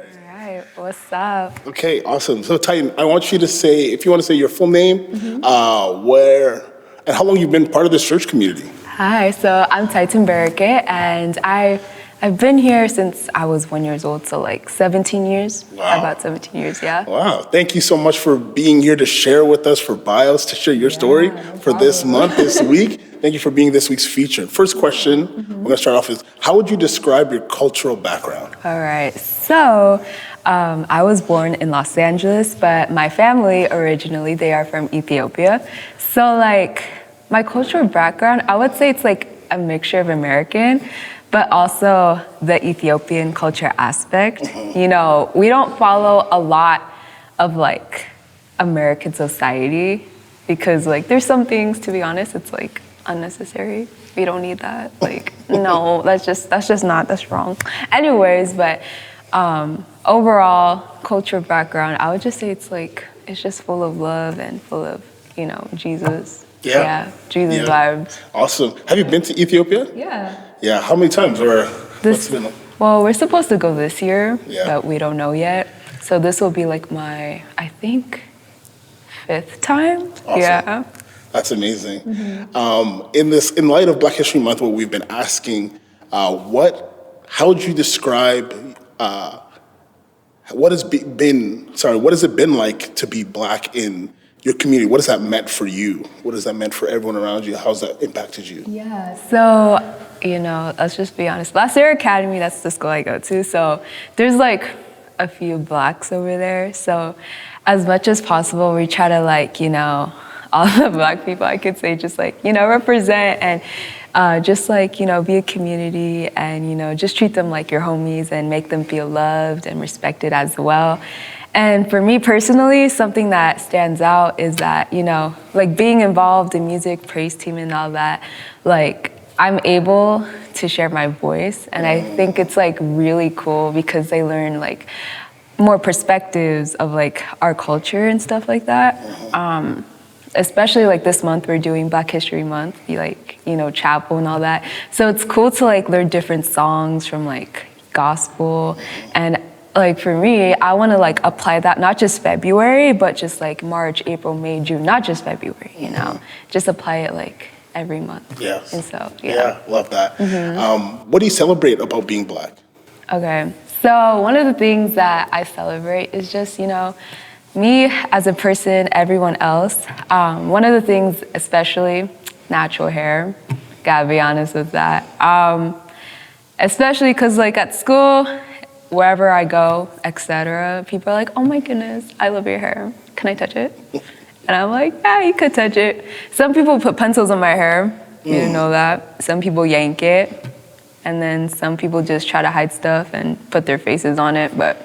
All right, what's up? Okay, awesome. So, Taytan, I want you to say, if you want to say your full name, where, and how long you've been part of this church community. Hi, so I'm Taytan Bereket, and I've been here since I was 1 year old, so like 17 years. Wow. About 17 years, yeah. Wow. Thank you so much for being here to share with us for BIOS, to share your story for this month, this week. Thank you for being this week's feature. First question, we're going to start off is, how would you describe your cultural background? All right, so I was born in Los Angeles, but my family originally, they are from Ethiopia. So like my cultural background, I would say it's like a mixture of American, but also the Ethiopian culture aspect. You know, we don't follow a lot of like American society because like there's some things, to be honest, it's like unnecessary. We don't need that. Like, no, that's wrong. Anyways, but overall cultural background, I would just say it's just full of love and full of, you know, Jesus. Yeah. Jesus vibes. Awesome. Have you been to Ethiopia? Yeah. Yeah. How many times? Or what's been like? Well, we're supposed to go this year, Yeah. but we don't know yet. So this will be like my, I think, 5th time. Awesome. Yeah. That's amazing. In light of Black History Month, what we've been asking, how would you describe what has it been like to be Black in your community? What has that meant for you? What has that meant for everyone around you? How's that impacted you? Yeah, so, you know, let's just be honest. La Sierra Academy, that's the school I go to. So there's like a few Blacks over there. So as much as possible, we try to like, you know, all the Black people, I could say, just like, you know, represent and just like, you know, be a community and, you know, just treat them like your homies and make them feel loved and respected as well. And for me personally, something that stands out is that, you know, like being involved in music, praise team and all that, like I'm able to share my voice. And I think it's like really cool because they learn like more perspectives of like our culture and stuff like that. Especially like this month, we're doing Black History Month, like, you know, chapel and all that. So it's cool to like learn different songs from like gospel. And like for me, I want to like apply that not just February, but just like March, April, May, June, not just February, you know, just apply it like every month. Yes. And so, Yeah, love that. What do you celebrate about being Black? Okay, so one of the things that I celebrate is just, you know, me as a person, everyone else. One of the things, especially natural hair, gotta be honest with that. Especially because like at school, wherever I go, etc., people are like, oh my goodness, I love your hair. Can I touch it? And I'm like, yeah, you could touch it. Some people put pencils on my hair. You didn't know that. Some people yank it. And then some people just try to hide stuff and put their faces on it. But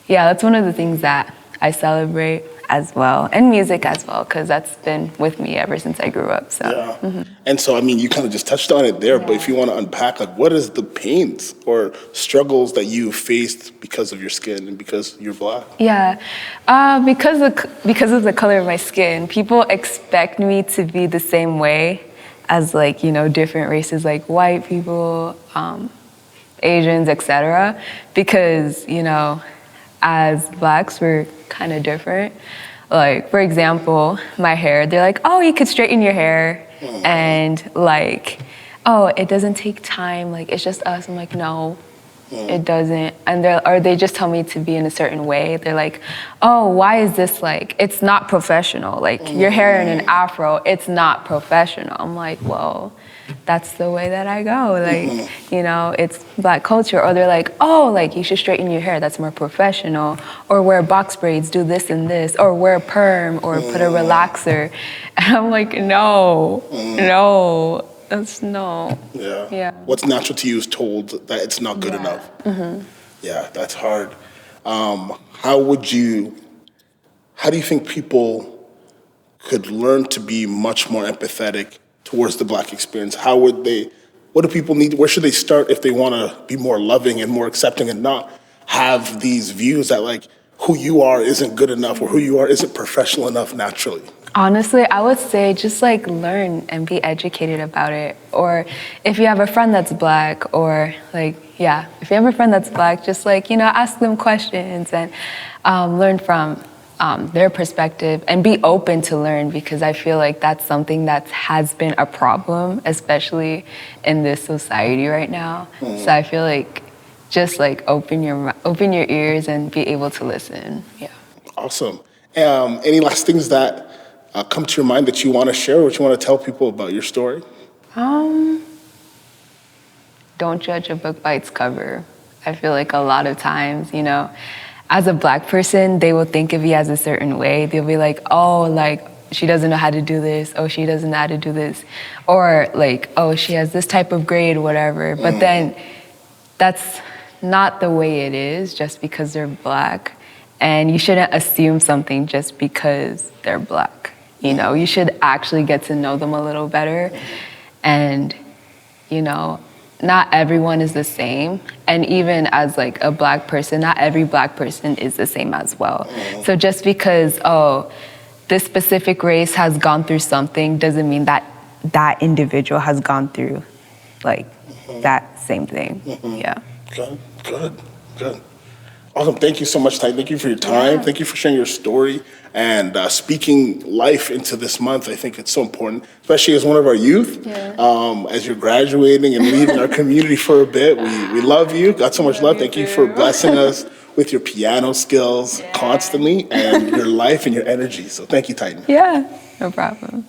yeah, that's one of the things that I celebrate as well, and music as well, because that's been with me ever since I grew up. So. Yeah. And so, I mean, you kind of just touched on it there, but if you want to unpack, like, what is the pains or struggles that you faced because of your skin and because you're Black? Yeah, because of the color of my skin, people expect me to be the same way as like, you know, different races, like white people, Asians, etc. Because, you know, as Blacks, we're kind of different. Like, for example, my hair, they're like, oh, you could straighten your hair. And like, oh, it doesn't take time. Like, it's just us. I'm like, no, it doesn't. And they just tell me to be in a certain way. They're like, oh, why is this like, it's not professional. Like, your hair in an afro, it's not professional. I'm like, well, that's the way that I go. Like, you know, it's Black culture. Or they're like, oh, like you should straighten your hair. That's more professional. Or wear box braids, do this and this. Or wear a perm or put a relaxer. And I'm like, no, that's no. Yeah. What's natural to you is told that it's not good enough. Yeah, that's hard. How do you think people could learn to be much more empathetic towards the Black experience? What do people need? Where should they start if they want to be more loving and more accepting and not have these views that like who you are isn't good enough or who you are isn't professional enough naturally? Honestly, I would say just like learn and be educated about it. Or if you have a friend that's Black, or like, yeah, if you have a friend that's Black, just like, ask them questions and learn from their perspective and be open to learn, because I feel like that's something that has been a problem, especially in this society right now. So I feel like just like open your ears and be able to listen. Yeah. Awesome. Any last things that come to your mind that you want to share, or what you want to tell people about your story? Don't judge a book by its cover. I feel like a lot of times, as a Black person, they will think of you as a certain way. They'll be like, oh, like, she doesn't know how to do this. Oh, she doesn't know how to do this. Or like, oh, she has this type of grade, whatever. But then that's not the way it is just because they're Black. And you shouldn't assume something just because they're Black. You should actually get to know them a little better. And, not everyone is the same. And even as like a Black person, not every Black person is the same as well. So just because, this specific race has gone through something doesn't mean that that individual has gone through like that same thing. Yeah. Good. Awesome. Thank you so much, Ty. Thank you for your time. Yeah. Thank you for sharing your story and speaking life into this month. I think it's so important, especially as one of our youth. Yeah. As you're graduating and leaving our community for a bit, we love you. Got so much love. Thank you for blessing us with your piano skills constantly, and your life and your energy. So thank you, Taytan. Yeah, no problem.